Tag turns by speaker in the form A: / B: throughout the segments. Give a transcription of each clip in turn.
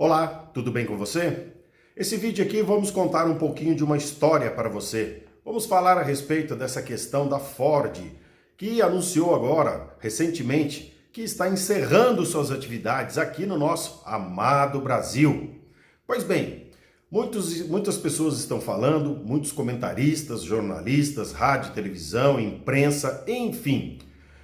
A: Olá, tudo bem com você? Esse vídeo aqui vamos contar um pouquinho de uma história para você. Vamos falar a respeito dessa questão da Ford, que anunciou agora, recentemente, que está encerrando suas atividades aqui no nosso amado Brasil. Pois bem, muitas pessoas estão falando, muitos comentaristas, jornalistas, rádio, televisão, imprensa, enfim.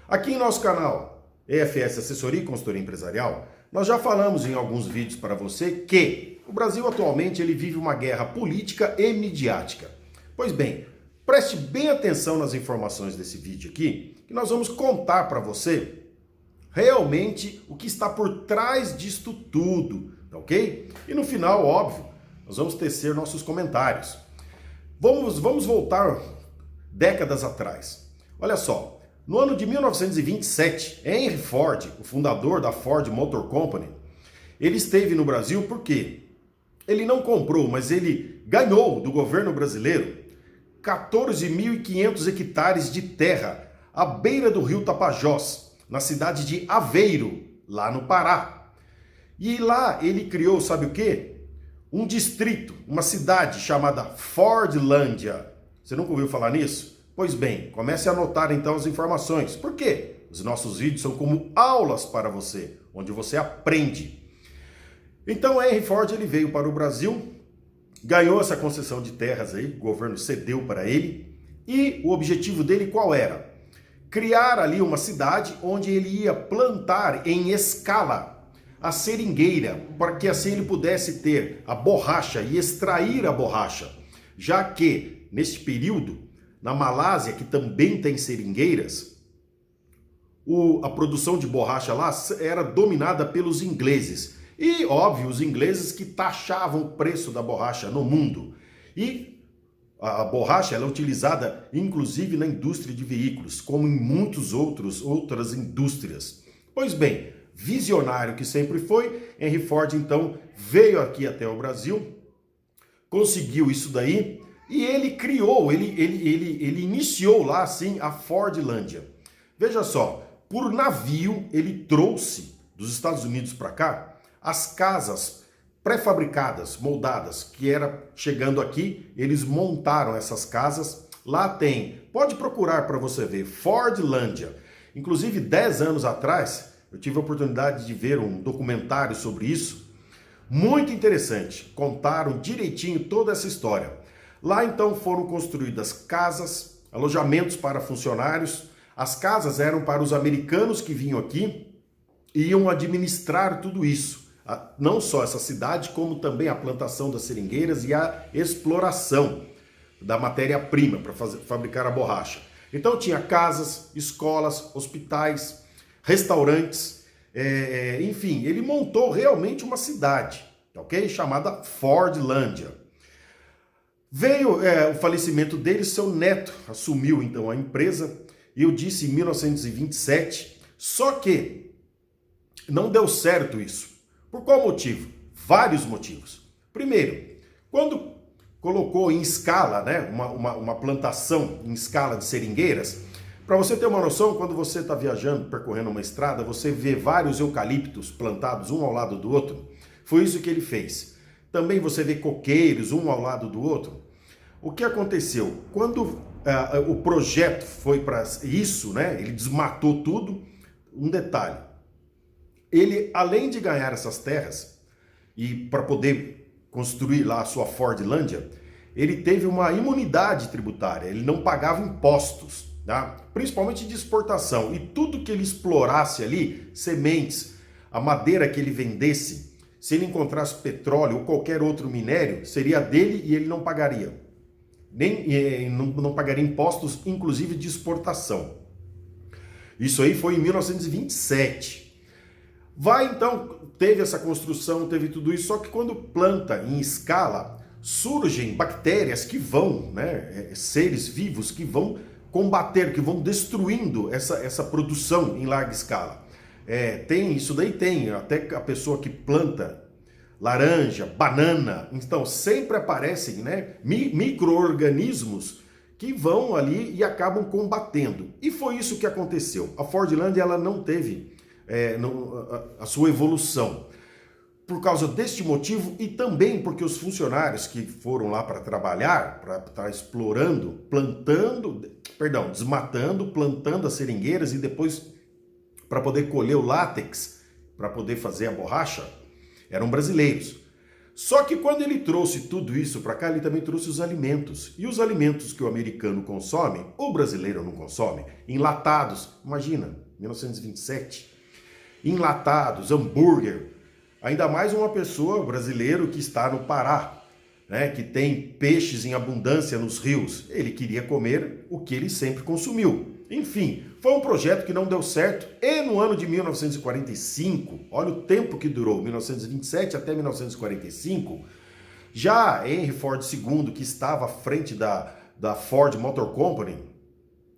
A: Aqui em nosso canal, EFS Assessoria e Consultoria Empresarial, nós já falamos em alguns vídeos para você que o Brasil atualmente ele vive uma guerra política e midiática. Pois bem, preste bem atenção nas informações desse vídeo aqui, que nós vamos contar para você realmente o que está por trás disto tudo, tá ok? E no final, óbvio, nós vamos tecer nossos comentários. Vamos voltar décadas atrás. Olha só. No ano de 1927, Henry Ford, o fundador da Ford Motor Company, ele esteve no Brasil porque ele não comprou, mas ele ganhou do governo brasileiro 14.500 hectares de terra à beira do rio Tapajós, na cidade de Aveiro, lá no Pará. E lá ele criou, sabe o quê? Um distrito, uma cidade chamada Fordlândia. Você nunca ouviu falar nisso? Pois bem, comece a anotar então as informações. Por quê? Os nossos vídeos são como aulas para você, onde você aprende. Então, Henry Ford ele veio para o Brasil, ganhou essa concessão de terras aí, o governo cedeu para ele, e o objetivo dele qual era? Criar ali uma cidade onde ele ia plantar em escala a seringueira, para que assim ele pudesse ter a borracha e extrair a borracha, já que neste período na Malásia, que também tem seringueiras, a produção de borracha lá era dominada pelos ingleses. E, óbvio, os ingleses que taxavam o preço da borracha no mundo. E a borracha ela é utilizada, inclusive, na indústria de veículos, como em outras indústrias. Pois bem, visionário que sempre foi, Henry Ford, então, veio aqui até o Brasil, conseguiu isso daí, e ele criou, ele iniciou lá assim a Fordlândia. Veja só, por navio ele trouxe dos Estados Unidos para cá as casas pré-fabricadas, moldadas, que era chegando aqui, eles montaram essas casas. Lá tem, pode procurar para você ver, Fordlândia. Inclusive 10 anos atrás eu tive a oportunidade de ver um documentário sobre isso, muito interessante, contaram direitinho toda essa história. Lá então foram construídas casas, alojamentos para funcionários. As casas eram para os americanos que vinham aqui e iam administrar tudo isso. Não só essa cidade, como também a plantação das seringueiras e a exploração da matéria-prima para fabricar a borracha. Então tinha casas, escolas, hospitais, restaurantes, enfim, ele montou realmente uma cidade, ok? Chamada Fordlândia. Veio o falecimento dele, seu neto assumiu então a empresa, eu disse em 1927, só que não deu certo isso. Por qual motivo? Vários motivos. Primeiro, quando colocou em escala, né, uma plantação em escala de seringueiras, para você ter uma noção, quando você está viajando, percorrendo uma estrada, você vê vários eucaliptos plantados um ao lado do outro, foi isso que ele fez. Também você vê coqueiros um ao lado do outro. O que aconteceu? Quando o projeto foi para isso, né? Ele desmatou tudo. Um detalhe, ele além de ganhar essas terras e para poder construir lá a sua Fordlândia, ele teve uma imunidade tributária, ele não pagava impostos, tá? Principalmente de exportação, e tudo que ele explorasse ali, sementes, a madeira que ele vendesse, se ele encontrasse petróleo ou qualquer outro minério, seria dele e ele não pagaria. Não pagaria impostos, inclusive de exportação. Isso aí foi em 1927. Então, teve essa construção, teve tudo isso, só que quando planta em escala, surgem bactérias que vão, né, seres vivos que vão combater, que vão destruindo essa produção em larga escala. Isso daí tem, até a pessoa que planta laranja, banana, então sempre aparecem, né, micro-organismos que vão ali e acabam combatendo. E foi isso que aconteceu. A Fordlândia ela não teve a sua evolução. por causa deste motivo e também porque os funcionários que foram lá para trabalhar, para estar explorando, desmatando, plantando as seringueiras e depois para poder colher o látex, para poder fazer a borracha, eram brasileiros. Só que quando ele trouxe tudo isso para cá, ele também trouxe os alimentos. E os alimentos que o americano consome, o brasileiro não consome. Enlatados, imagina, 1927. Enlatados, hambúrguer. Ainda mais uma pessoa brasileiro que está no Pará, né, que tem peixes em abundância nos rios. Ele queria comer o que ele sempre consumiu. Enfim, foi um projeto que não deu certo e no ano de 1945, olha o tempo que durou, 1927 até 1945, já Henry Ford II, que estava à frente da Ford Motor Company,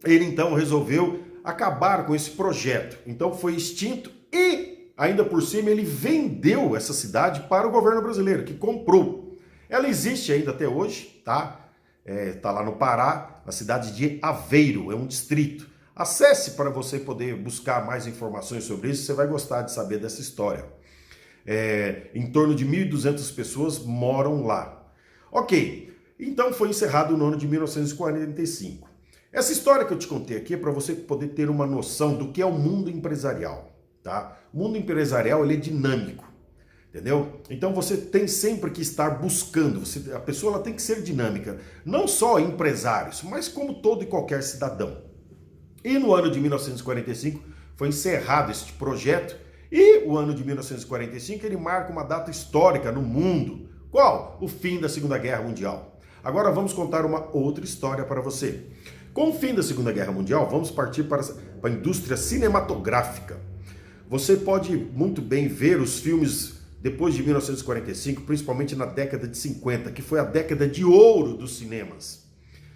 A: ele então resolveu acabar com esse projeto. Então foi extinto e, ainda por cima, ele vendeu essa cidade para o governo brasileiro, que comprou. Ela existe ainda até hoje, tá? Tá lá no Pará, na cidade de Aveiro, é um distrito. Acesse para você poder buscar mais informações sobre isso, você vai gostar de saber dessa história. Em torno de 1.200 pessoas moram lá. Ok, então foi encerrado no ano de 1945. Essa história que eu te contei aqui é para você poder ter uma noção do que é o mundo empresarial, tá? O mundo empresarial, ele é dinâmico. Entendeu? Então você tem sempre que estar buscando, a pessoa ela tem que ser dinâmica, não só empresários, mas como todo e qualquer cidadão. E no ano de 1945 foi encerrado este projeto e o ano de 1945 ele marca uma data histórica no mundo. Qual? O fim da Segunda Guerra Mundial. Agora vamos contar uma outra história para você. Com o fim da Segunda Guerra Mundial, vamos partir para a indústria cinematográfica. Você pode muito bem ver os filmes depois de 1945, principalmente na década de 50, que foi a década de ouro dos cinemas,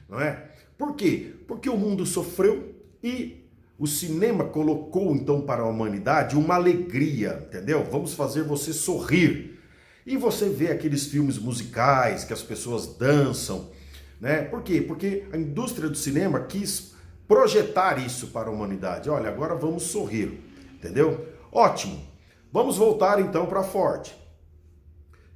A: não é? Por quê? Porque o mundo sofreu e o cinema colocou então para a humanidade uma alegria, entendeu? Vamos fazer você sorrir. E você vê aqueles filmes musicais que as pessoas dançam, né? Por quê? Porque a indústria do cinema quis projetar isso para a humanidade. Olha, agora vamos sorrir, entendeu? Ótimo. Vamos voltar então para a Ford.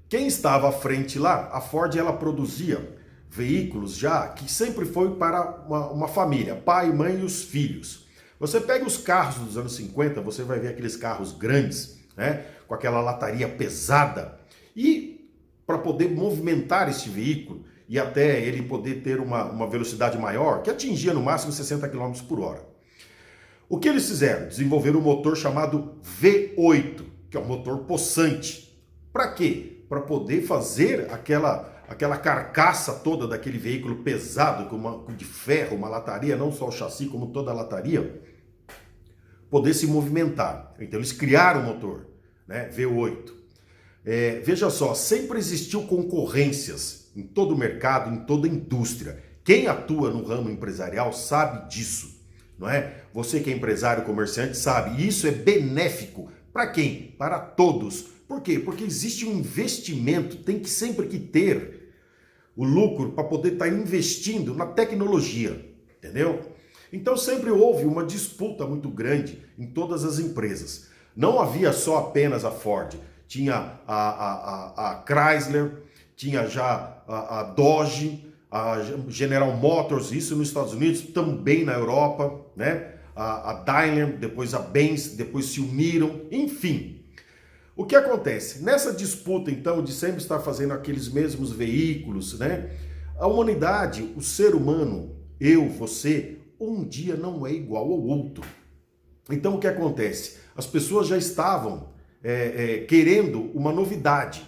A: Quem estava à frente lá? A Ford ela produzia veículos já que sempre foi para uma família, pai, mãe e os filhos. Você pega os carros dos anos 50, você vai ver aqueles carros grandes, né, com aquela lataria pesada. E para poder movimentar esse veículo e até ele poder ter uma velocidade maior, que atingia no máximo 60 km por hora. O que eles fizeram? Desenvolveram um motor chamado V8, que é um motor possante. Para quê? Para poder fazer aquela carcaça toda daquele veículo pesado, de ferro, uma lataria, não só o chassi, como toda a lataria, poder se movimentar. Então eles criaram o motor, né, V8. Veja só, sempre existiu concorrências em todo o mercado, em toda a indústria. Quem atua no ramo empresarial sabe disso. Não é? Você que é empresário, comerciante, sabe, e isso é benéfico. Para quem? Para todos. Por quê? Porque existe um investimento, tem que sempre que ter o lucro para poder estar investindo na tecnologia, entendeu? Então sempre houve uma disputa muito grande em todas as empresas. Não havia só apenas a Ford, tinha a Chrysler, tinha já a Dodge, a General Motors, isso nos Estados Unidos, também na Europa, né? A Daimler, depois a Benz, depois se uniram, enfim. O que acontece? Nessa disputa, então, de sempre estar fazendo aqueles mesmos veículos, né? A humanidade, o ser humano, eu, você, um dia não é igual ao outro. Então, o que acontece? As pessoas já estavam querendo uma novidade.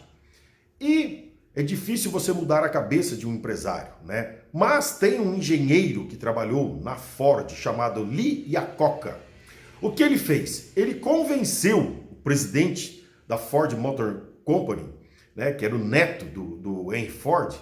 A: E é difícil você mudar a cabeça de um empresário, né? Mas tem um engenheiro que trabalhou na Ford chamado Lee Iacocca. O que ele fez? Ele convenceu o presidente da Ford Motor Company, né, que era o neto do Henry Ford,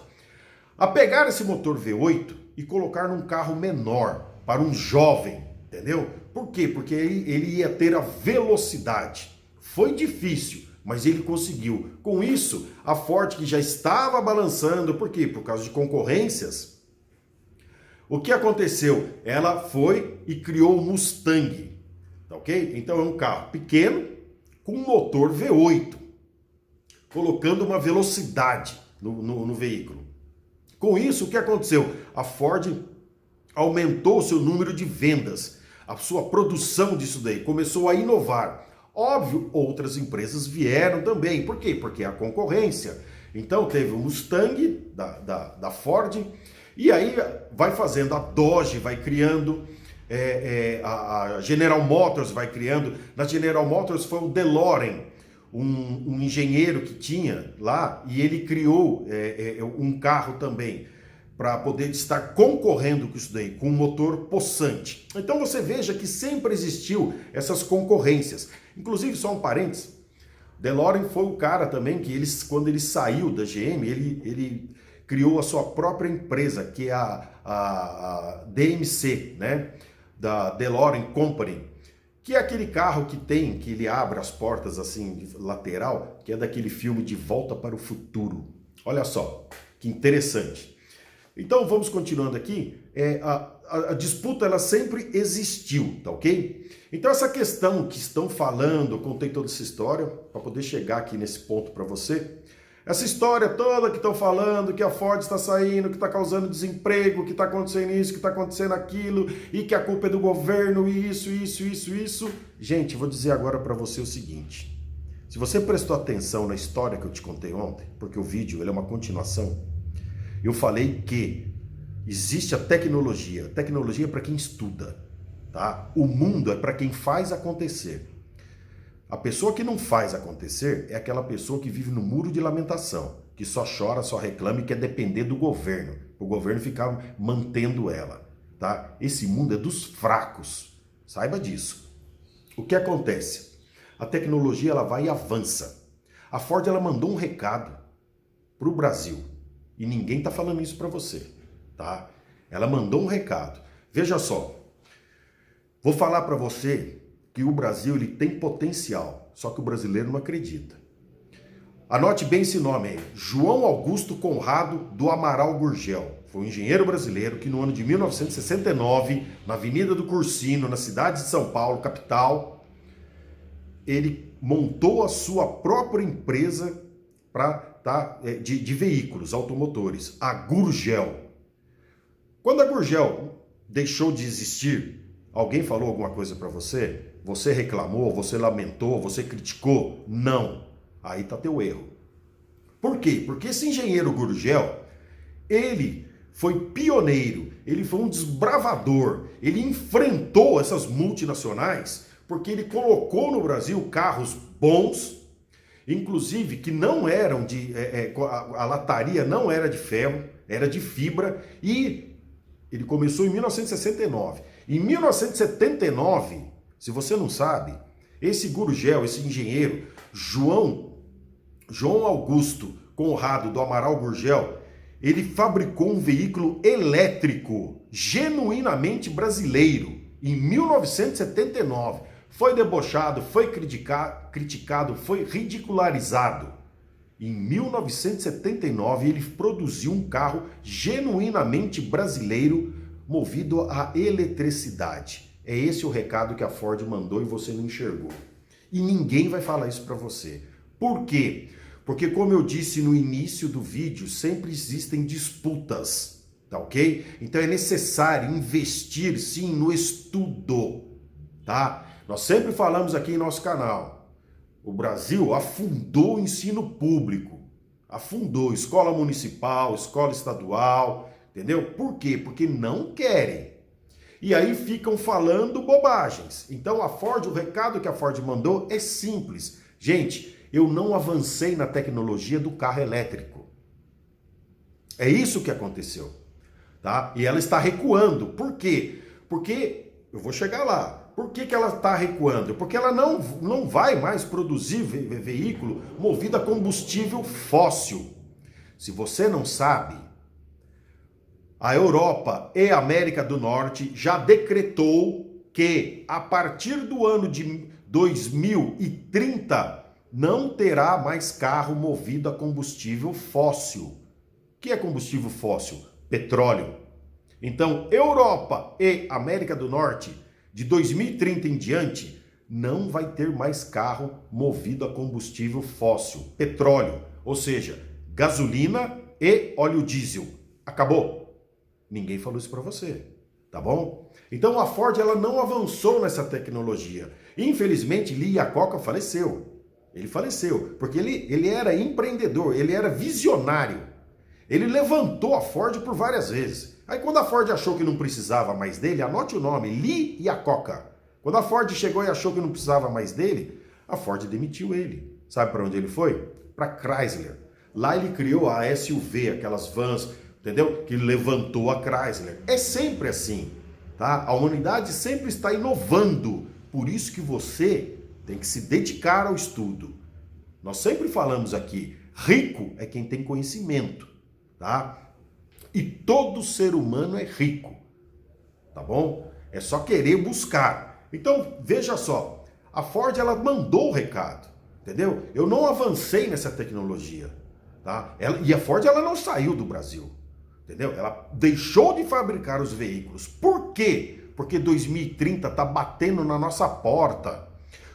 A: a pegar esse motor V8 e colocar num carro menor para um jovem, entendeu? Por quê? Porque ele ia ter a velocidade. Foi difícil, mas ele conseguiu. Com isso, a Ford, que já estava balançando, por quê? Por causa de concorrências. O que aconteceu? Ela foi e criou o Mustang, tá ok? Então é um carro pequeno com motor V8. colocando uma velocidade no veículo. Com isso, o que aconteceu? A Ford aumentou o seu número de vendas, a sua produção disso daí, começou a inovar. Óbvio, outras empresas vieram também. Por quê? Porque é a concorrência. Então teve o Mustang da Ford, e aí vai fazendo, a Dodge vai criando, a General Motors vai criando. Na General Motors foi o DeLorean, um engenheiro que tinha lá, e ele criou um carro também, para poder estar concorrendo com isso daí, com um motor possante. Então você veja que sempre existiu essas concorrências. Inclusive, só um parênteses, DeLorean foi o cara também que quando ele saiu da GM, ele criou a sua própria empresa, que é a DMC, né? Da DeLorean Company, que é aquele carro que ele abre as portas assim, de lateral, que é daquele filme De Volta para o Futuro. Olha só, que interessante. Então vamos continuando aqui. A disputa ela sempre existiu, tá ok? Então essa questão que estão falando, eu contei toda essa história para poder chegar aqui nesse ponto para você. Essa história toda que estão falando, que a Ford está saindo, que está causando desemprego, que está acontecendo isso, que está acontecendo aquilo, e que a culpa é do governo, e isso. Gente, vou dizer agora para você o seguinte. Se você prestou atenção na história que eu te contei ontem, porque o vídeo ele é uma continuação, eu falei que existe a tecnologia. Tecnologia é para quem estuda, tá? O mundo é para quem faz acontecer. A pessoa que não faz acontecer é aquela pessoa que vive no muro de lamentação, que só chora, só reclama e quer depender do governo, o governo ficar mantendo ela, tá? Esse mundo é dos fracos, saiba disso. O que acontece? A tecnologia ela vai e avança. A Ford ela mandou um recado para o Brasil e ninguém está falando isso para você, tá? Ela mandou um recado. Veja só, vou falar para você que o Brasil ele tem potencial, só que o brasileiro não acredita. Anote bem esse nome aí, João Augusto Conrado do Amaral Gurgel. Foi um engenheiro brasileiro que no ano de 1969, na Avenida do Cursino, na cidade de São Paulo, capital, ele montou a sua própria empresa de veículos automotores, a Gurgel. Quando a Gurgel deixou de existir, alguém falou alguma coisa para você? Você reclamou, você lamentou, você criticou? Não. Aí tá teu erro. Por quê? Porque esse engenheiro Gurgel, ele foi pioneiro, ele foi um desbravador, ele enfrentou essas multinacionais porque ele colocou no Brasil carros bons, inclusive que não eram a lataria não era de ferro, era de fibra, e ele começou em 1969. Em 1979, se você não sabe, esse Gurgel, esse engenheiro, João Augusto Conrado do Amaral Gurgel, ele fabricou um veículo elétrico genuinamente brasileiro em 1979. Foi debochado, foi criticado, foi ridicularizado. Em 1979, ele produziu um carro genuinamente brasileiro movido a eletricidade. É esse o recado que a Ford mandou e você não enxergou. E ninguém vai falar isso para você. Por quê? Porque, como eu disse no início do vídeo, sempre existem disputas, tá ok? Então é necessário investir, sim, no estudo, tá? Nós sempre falamos aqui em nosso canal, o Brasil afundou o ensino público, afundou escola municipal, escola estadual, entendeu? Por quê? Porque não querem. E aí ficam falando bobagens. Então a Ford, o recado que a Ford mandou é simples. Gente, eu não avancei na tecnologia do carro elétrico. É isso que aconteceu, tá? E ela está recuando. Por quê? Porque, eu vou chegar lá. Por que ela está recuando? Porque ela não vai mais produzir veículo movido a combustível fóssil. Se você não sabe, a Europa e a América do Norte já decretou que a partir do ano de 2030 não terá mais carro movido a combustível fóssil. O que é combustível fóssil? Petróleo. Então, Europa e América do Norte, de 2030 em diante, não vai ter mais carro movido a combustível fóssil, petróleo, ou seja, gasolina e óleo diesel. Acabou. Ninguém falou isso para você, tá bom? Então a Ford ela não avançou nessa tecnologia. Infelizmente, Lee Iacocca faleceu. Ele faleceu porque ele era empreendedor, ele era visionário. Ele levantou a Ford por várias vezes. Aí quando a Ford achou que não precisava mais dele, anote o nome, Lee Iacocca. Quando a Ford chegou e achou que não precisava mais dele, a Ford demitiu ele. Sabe para onde ele foi? Para Chrysler. Lá ele criou a SUV, aquelas vans, entendeu? Que levantou a Chrysler. É sempre assim, tá? A humanidade sempre está inovando. Por isso que você tem que se dedicar ao estudo. Nós sempre falamos aqui, rico é quem tem conhecimento, tá? E todo ser humano é rico, tá bom? É só querer buscar. Então, veja só, a Ford ela mandou o recado, entendeu? Eu não avancei nessa tecnologia, tá? E a Ford ela não saiu do Brasil, entendeu? Ela deixou de fabricar os veículos. Por quê? Porque 2030 tá batendo na nossa porta.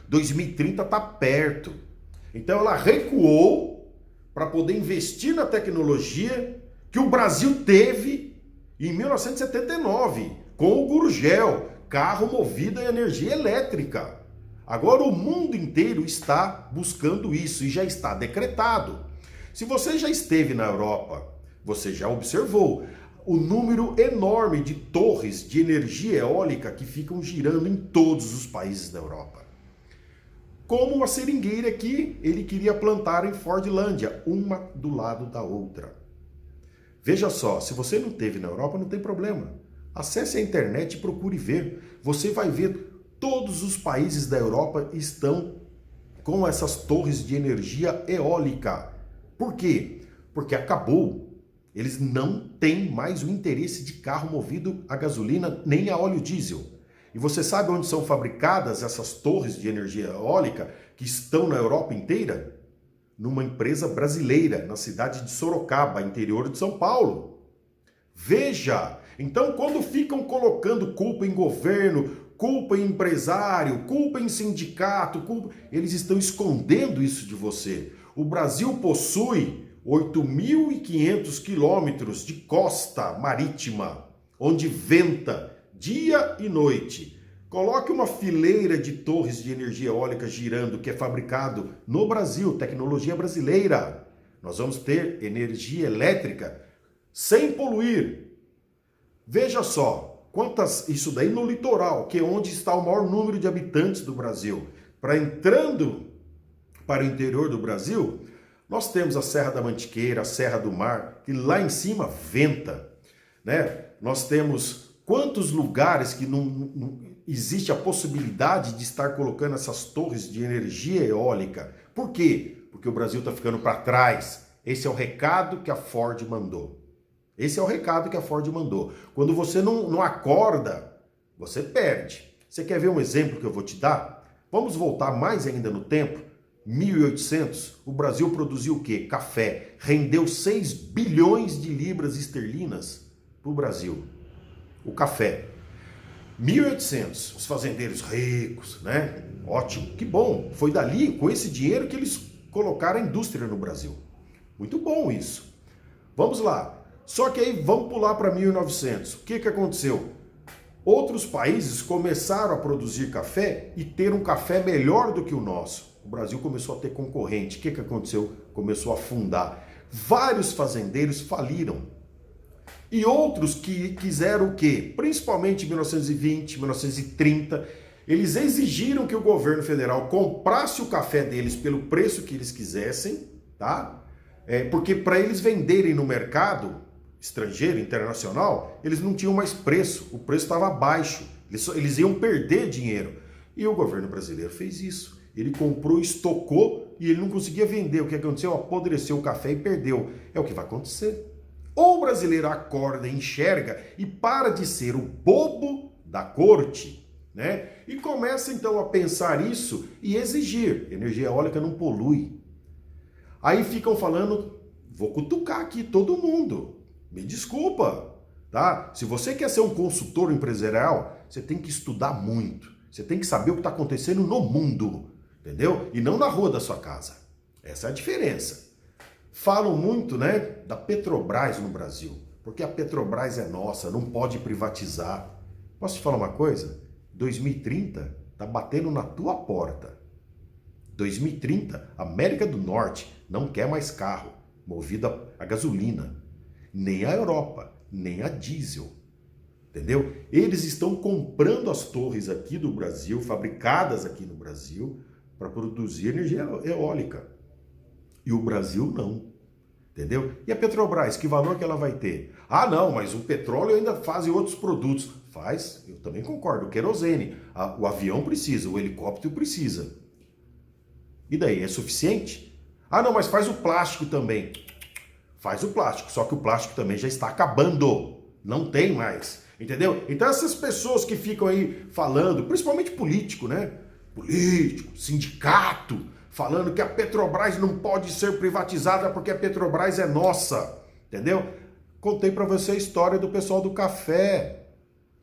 A: 2030 tá perto. Então ela recuou para poder investir na tecnologia que o Brasil teve em 1979, com o Gurgel, carro movido a energia elétrica. Agora o mundo inteiro está buscando isso e já está decretado. Se você já esteve na Europa, você já observou o número enorme de torres de energia eólica que ficam girando em todos os países da Europa. Como uma seringueira que ele queria plantar em Fordlândia, uma do lado da outra. Veja só, se você não esteve na Europa, não tem problema. Acesse a internet e procure ver. Você vai ver todos os países da Europa estão com essas torres de energia eólica. Por quê? Porque acabou. Eles não têm mais o interesse de carro movido a gasolina nem a óleo diesel. E você sabe onde são fabricadas essas torres de energia eólica que estão na Europa inteira? Numa empresa brasileira, na cidade de Sorocaba, interior de São Paulo. Veja! Então, quando ficam colocando culpa em governo, culpa em empresário, culpa em sindicato, eles estão escondendo isso de você. O Brasil possui 8.500 quilômetros de costa marítima, onde venta dia e noite. Coloque uma fileira de torres de energia eólica girando, que é fabricado no Brasil, tecnologia brasileira. Nós vamos ter energia elétrica sem poluir. Veja só, isso daí no litoral, que é onde está o maior número de habitantes do Brasil. Entrando para o interior do Brasil, nós temos a Serra da Mantiqueira, a Serra do Mar, que lá em cima venta, né? Nós temos quantos lugares que não existe a possibilidade de estar colocando essas torres de energia eólica. Por quê? Porque o Brasil está ficando para trás. Esse é o recado que a Ford mandou. Esse é o recado que a Ford mandou. Quando você não acorda, você perde. Você quer ver um exemplo que eu vou te dar? Vamos voltar mais ainda no tempo. 1800, o Brasil produziu o quê? Café. Rendeu 6 bilhões de libras esterlinas para o Brasil. O café. 1800, os fazendeiros ricos, né? Ótimo, que bom. Foi dali, com esse dinheiro, que eles colocaram a indústria no Brasil. Muito bom isso. Vamos lá. Só que aí vamos pular para 1900. O que aconteceu? Outros países começaram a produzir café e ter um café melhor do que o nosso. O Brasil começou a ter concorrente. O que aconteceu? Começou a afundar. Vários fazendeiros faliram. E outros que quiseram o quê? Principalmente em 1920, 1930, eles exigiram que o governo federal comprasse o café deles pelo preço que eles quisessem, tá? Porque para eles venderem no mercado estrangeiro, internacional, eles não tinham mais preço, o preço estava baixo, eles iam perder dinheiro. E o governo brasileiro fez isso. Ele comprou, estocou e ele não conseguia vender. O que aconteceu? Apodreceu o café e perdeu. É o que vai acontecer. Ou o brasileiro acorda, enxerga e para de ser o bobo da corte, né? E começa então a pensar isso e exigir. Energia eólica não polui. Aí ficam falando, vou cutucar aqui todo mundo. Me desculpa, tá? Se você quer ser um consultor empresarial, você tem que estudar muito. Você tem que saber o que está acontecendo no mundo, entendeu? E não na rua da sua casa. Essa é a diferença. Falam muito, né, da Petrobras no Brasil, porque a Petrobras é nossa, não pode privatizar. Posso te falar uma coisa? 2030 tá batendo na tua porta. 2030, América do Norte não quer mais carro movido a gasolina, nem a Europa, nem a diesel. Entendeu? Eles estão comprando as torres aqui do Brasil, fabricadas aqui no Brasil, para produzir energia eólica. E o Brasil não. Entendeu? E a Petrobras, que valor que ela vai ter? Ah, não, mas o petróleo ainda faz outros produtos. Faz, eu também concordo, o querosene. O avião precisa, o helicóptero precisa. E daí, é suficiente? Ah, não, mas faz o plástico também. Faz o plástico, só que o plástico também já está acabando. Não tem mais. Entendeu? Então essas pessoas que ficam aí falando, principalmente político, né? Político, sindicato, falando que a Petrobras não pode ser privatizada porque a Petrobras é nossa. Entendeu? Contei para você a história do pessoal do café.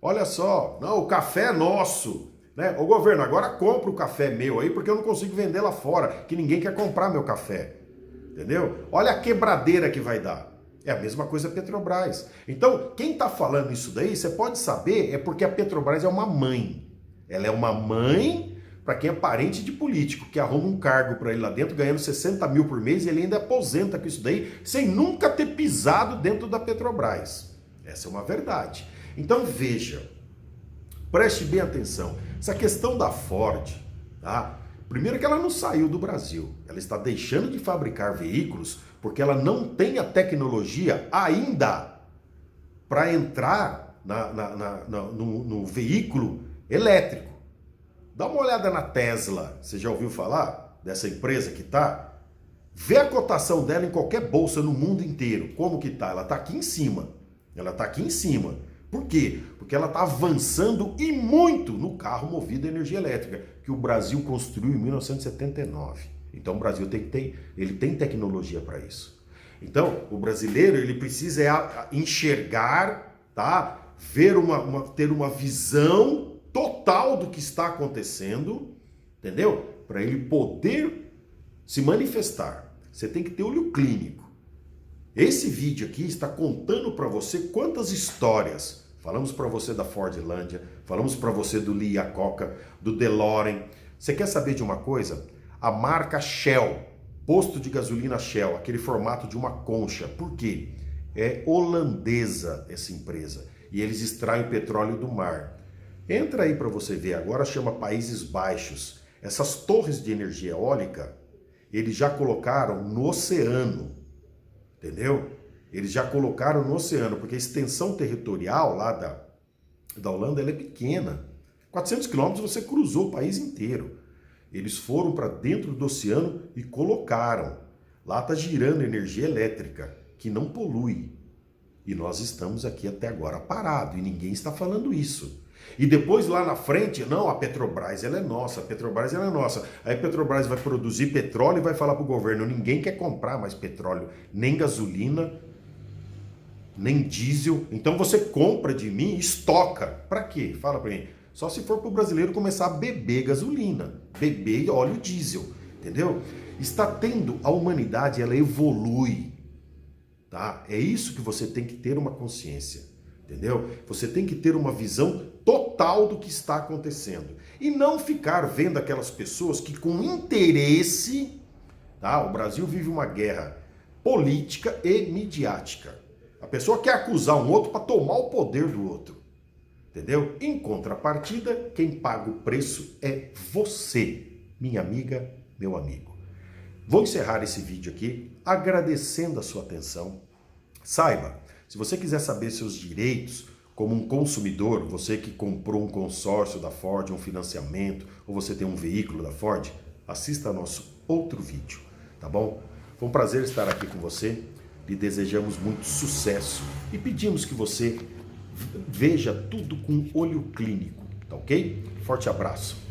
A: Olha só, não, o café é nosso. Né? Ô governo, agora compra o café meu aí porque eu não consigo vender lá fora, que ninguém quer comprar meu café. Entendeu? Olha a quebradeira que vai dar. É a mesma coisa a Petrobras. Então, quem está falando isso daí, você pode saber, é porque a Petrobras é uma mãe. Ela é uma mãe para quem é parente de político, que arruma um cargo para ele lá dentro, ganhando 60 mil por mês, e ele ainda aposenta com isso daí, sem nunca ter pisado dentro da Petrobras. Essa é uma verdade. Então, veja, preste bem atenção. Essa questão da Ford, tá? Primeiro que ela não saiu do Brasil. Ela está deixando de fabricar veículos porque ela não tem a tecnologia ainda para entrar no veículo elétrico. Dá uma olhada na Tesla. Você já ouviu falar dessa empresa que tá? Vê a cotação dela em qualquer bolsa no mundo inteiro. Como que tá? Ela tá aqui em cima. Ela tá aqui em cima. Por quê? Porque ela está avançando e muito no carro movido a energia elétrica, que o Brasil construiu em 1979. Então o Brasil ele tem tecnologia para isso. Então o brasileiro ele precisa enxergar, tá? Ter uma visão total do que está acontecendo, entendeu? Para ele poder se manifestar. Você tem que ter olho clínico. Esse vídeo aqui está contando para você quantas histórias. Falamos para você da Fordlândia, falamos para você do Lee Iacocca, do DeLorean. Você quer saber de uma coisa? A marca Shell, posto de gasolina Shell, aquele formato de uma concha. Por quê? É holandesa essa empresa e eles extraem petróleo do mar. Entra aí para você ver, agora chama Países Baixos. Essas torres de energia eólica, eles já colocaram no oceano. Entendeu? Eles já colocaram no oceano, porque a extensão territorial lá da Holanda ela é pequena. 400 quilômetros você cruzou o país inteiro. Eles foram para dentro do oceano e colocaram. Lá está girando energia elétrica, que não polui. E nós estamos aqui até agora parados, e ninguém está falando isso. E depois lá na frente, não, a Petrobras ela é nossa, a Petrobras ela é nossa. Aí a Petrobras vai produzir petróleo e vai falar para o governo, ninguém quer comprar mais petróleo, nem gasolina, nem diesel. Então você compra de mim e estoca. Para quê? Fala para mim. Só se for para o brasileiro começar a beber gasolina, beber óleo diesel, entendeu? Está tendo, a humanidade ela evolui, tá? É isso que você tem que ter uma consciência. Entendeu? Você tem que ter uma visão total do que está acontecendo. E não ficar vendo aquelas pessoas que com interesse, tá? O Brasil vive uma guerra política e midiática. A pessoa quer acusar um outro para tomar o poder do outro. Entendeu? Em contrapartida, quem paga o preço é você, minha amiga, meu amigo. Vou encerrar esse vídeo aqui agradecendo a sua atenção. Saiba, se você quiser saber seus direitos como um consumidor, você que comprou um consórcio da Ford, um financiamento, ou você tem um veículo da Ford, assista a nosso outro vídeo, tá bom? Foi um prazer estar aqui com você, lhe desejamos muito sucesso e pedimos que você veja tudo com olho clínico, tá ok? Forte abraço!